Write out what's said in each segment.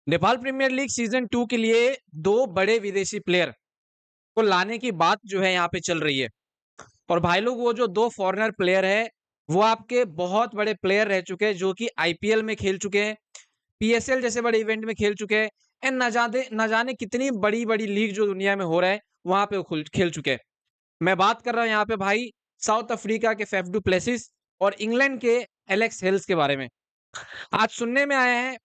Nepal premiere league season 2 के लिए 2 बड़े विदेशी प्लेयर को लाने की बात जो है यहाँ पे चल रही है। और भाई लोग वो जो 2 फॉरेनर प्लेयर है, वो आपके बहुत बड़े प्लेयर रह चुके हैं जो कि आईपीएल में खेल चुके हैं, पीएसएल जैसे बड़े इवेंट में खेल चुके हैं एंड ना जाने कितनी बड़ी-बड़ी लीग जो दुनिया में हो रहा है, वहाँ पे वो खुल खेल चुके हैं। मैं बात कर रहा हूँ यहाँ पे भाई साउथ अफ्रीका के फैफ डू प्लेसिस और इंग्लैंड के एलेक्स हेल्स के बारे में। आज सुनने में आया है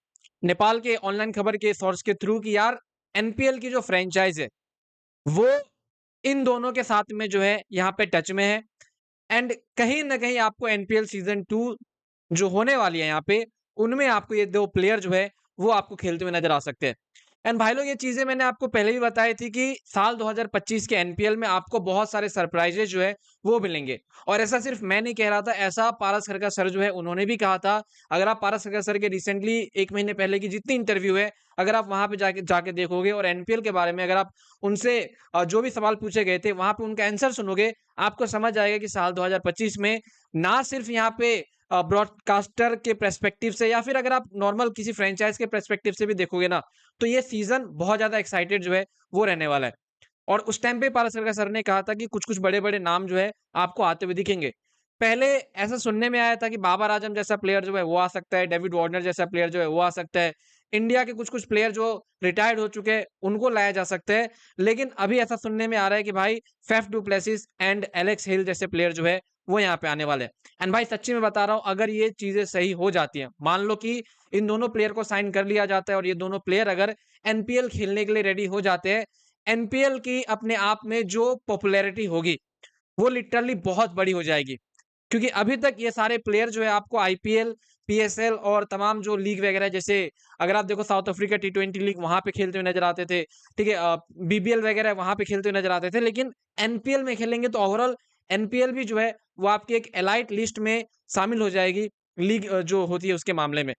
नेपाल के ऑनलाइन खबर के सोर्स के थ्रू कि यार एनपीएल की जो फ्रेंचाइज है वो इन दोनों के साथ में जो है यहाँ पे टच में है एंड कहीं ना कहीं आपको एनपीएल सीजन 2 जो होने वाली है यहाँ पे उनमें आपको ये 2 प्लेयर जो है वो आपको खेलते हुए नजर आ सकते हैं। एंड भाई लोग ये चीजें मैंने आपको पहले भी बताई थी कि साल 2025 के एनपीएल में आपको बहुत सारे सरप्राइजेज जो है वो मिलेंगे। और ऐसा सिर्फ मैं नहीं कह रहा था, ऐसा पारस खरका सर जो है उन्होंने भी कहा था। अगर आप पारस खरका सर के रिसेंटली 1 महीने पहले की जितनी इंटरव्यू है, अगर आप वहां पे जाके जाके देखोगे और एनपीएल के बारे में अगर आप उनसे जो भी सवाल पूछे गए थे वहां पे उनका आंसर सुनोगे, आपको समझ आएगा कि साल 2025 में ना सिर्फ यहाँ पे ब्रॉडकास्टर के पर्सपेक्टिव से या फिर अगर आप नॉर्मल किसी फ्रेंचाइज के पर्सपेक्टिव से भी देखोगे ना, तो ये सीजन बहुत ज्यादा एक्साइटेड जो है वो रहने वाला है। और उस टाइम पे पारस सरकार सर ने कहा था कि कुछ कुछ बड़े बड़े नाम जो है आपको आते हुए दिखेंगे। पहले ऐसा सुनने में आया था कि बाबर आजम जैसा प्लेयर जो है वो आ सकता है, डेविड वार्नर जैसा प्लेयर जो है वो आ सकता है, इंडिया के कुछ कुछ प्लेयर जो रिटायर्ड हो चुके हैं उनको लाया जा सकता है। लेकिन अभी ऐसा सुनने में आ रहा है कि भाई Faf du Plessis and Alex Hill जैसे प्लेयर जो है वो यहाँ पे आने वाले हैं। एंड भाई सच्ची में बता रहा हूँ, अगर ये चीजें सही हो जाती हैं, मान लो कि इन दोनों प्लेयर को साइन कर लिया जाता है और ये दोनों प्लेयर अगर एनपीएल खेलने के लिए रेडी हो जाते हैं, एनपीएल की अपने आप में जो पॉपुलैरिटी होगी वो लिटरली बहुत बड़ी हो जाएगी। क्योंकि अभी तक ये सारे प्लेयर जो है आपको आईपीएल, पीएसएल और तमाम जो लीग वगैरह जैसे अगर आप देखो साउथ अफ्रीका टी20 लीग वहां पे खेलते हुए नजर आते थे, ठीक है, बीबीएल वगैरह वहां पे खेलते हुए नजर आते थे। लेकिन एनपीएल में खेलेंगे तो ओवरऑल एनपीएल भी जो है वो आपकी एक एलाइट लिस्ट में शामिल हो जाएगी लीग जो होती है उसके मामले में।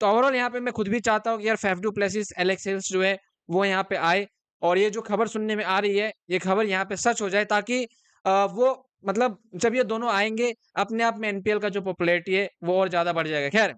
तो ओवरऑल यहाँ पे मैं खुद भी चाहता हूँ कि यार Faf du Plessis Alex Hales जो है वो यहाँ पे आए और ये जो खबर सुनने में आ रही है ये खबर यहाँ पे सच हो जाए, ताकि वो मतलब जब ये दोनों आएंगे अपने आप में एनपीएल का जो पॉपुलैरिटी है वो और ज्यादा बढ़ जाएगा। खैर,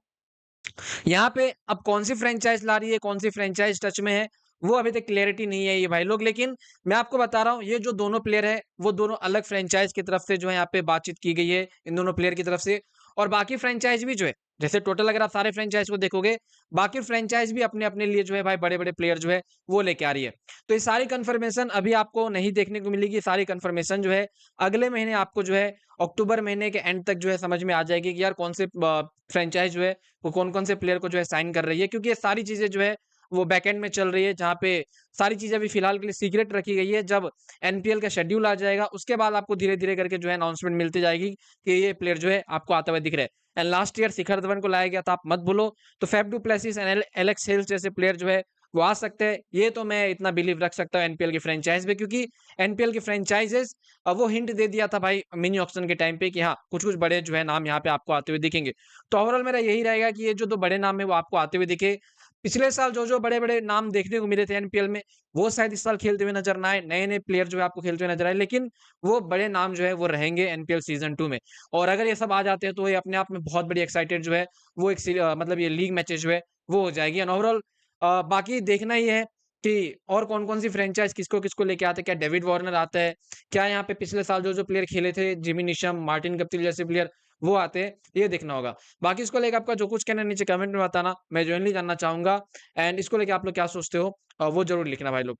यहाँ पे अब कौन सी फ्रेंचाइज ला रही है, कौन सी फ्रेंचाइज टच में है, वो अभी तक क्लियरिटी नहीं है ये भाई लोग। लेकिन मैं आपको बता रहा हूँ ये जो दोनों प्लेयर है वो दोनों अलग फ्रेंचाइज की तरफ से जो है यहाँ पे बातचीत की गई है इन दोनों प्लेयर की तरफ से। और बाकी फ्रेंचाइज भी जो है, जैसे टोटल अगर आप सारे फ्रेंचाइज को देखोगे, बाकी फ्रेंचाइज भी अपने अपने लिए जो है भाई बड़े बड़े प्लेयर जो है वो लेके आ रही है। तो ये सारी कंफर्मेशन अभी आपको नहीं देखने को मिलेगी, सारी कंफर्मेशन जो है अगले महीने आपको जो है अक्टूबर महीने के एंड तक जो है समझ में आ जाएगी कि यार कौन से फ्रेंचाइज जो है वो कौन-कौन से प्लेयर को जो है साइन कर रही है। क्योंकि ये सारी चीज़ें जो है वो बैकएंड में चल रही है, जहाँ पे सारी चीज़ें अभी फिलहाल के लिए सीक्रेट रखी गई है। जब एनपीएल का शेड्यूल आ जाएगा उसके बाद आपको धीरे-धीरे करके जो है अनाउंसमेंट मिलती जाएगी कि ये प्लेयर जो है आपको आता हुआ दिख रहा है। And last year Shikhar Dhawan को लाया गया था, आप मत भूलो। तो Faf du Plessis and Alex Hales जैसे प्लेयर जो है वो आ सकते हैं। ये तो मैं इतना बिलीव रख सकता हूँ एनपीएल की फ्रेंचाइज पे, क्योंकि एनपीएल की फ्रेंचाइजेस वो हिंट दे दिया था भाई मिनी ऑक्शन के टाइम पे कि हाँ, कुछ-कुछ बड़े जो है नाम यहाँ पे आपको आते हुए दिखेंगे। तो ओवरऑल मेरा यही रहेगा कि ये जो 2 बड़े नाम है वो आपको आते हुए दिखे। पिछले साल जो-जो बड़े-बड़े नाम देखने को मिले थे एनपीएल में, वो शायद इस साल खेलते हुए नज़र ना आए, नए-नए प्लेयर जो है आपको खेलते हुए नज़र आए, लेकिन वो बड़े नाम जो है वो रहेंगे एनपीएल सीज़न 2 में। और अगर ये सब आ जाते हैं तो ये अपने आप में बहुत बड़ी एक्साइटेड जो है वो एक मतलब ये लीग मैचेस जो है वो हो जाएगी। एंड ओवरऑल बाकी देखना ही है कि और कौन-कौन सी फ्रेंचाइज़ किसको-किसको लेके आते हैं। क्या डेविड वार्नर आता है? क्या यहाँ पे पिछले साल जो-जो प्लेयर खेले थे, जिमी निशम, मार्टिन गप्टिल जैसे प्लेयर वो आते हैं? ये देखना होगा। बाकी इसको लेके आपका जो कुछ कहना है नीचे कमेंट में बताना, मैं जेनुइनली जानना चाहूँगा। एंड इसको लेके आप लोग क्या सोचते हो? वो ज़रूर लिखना भाई लोग।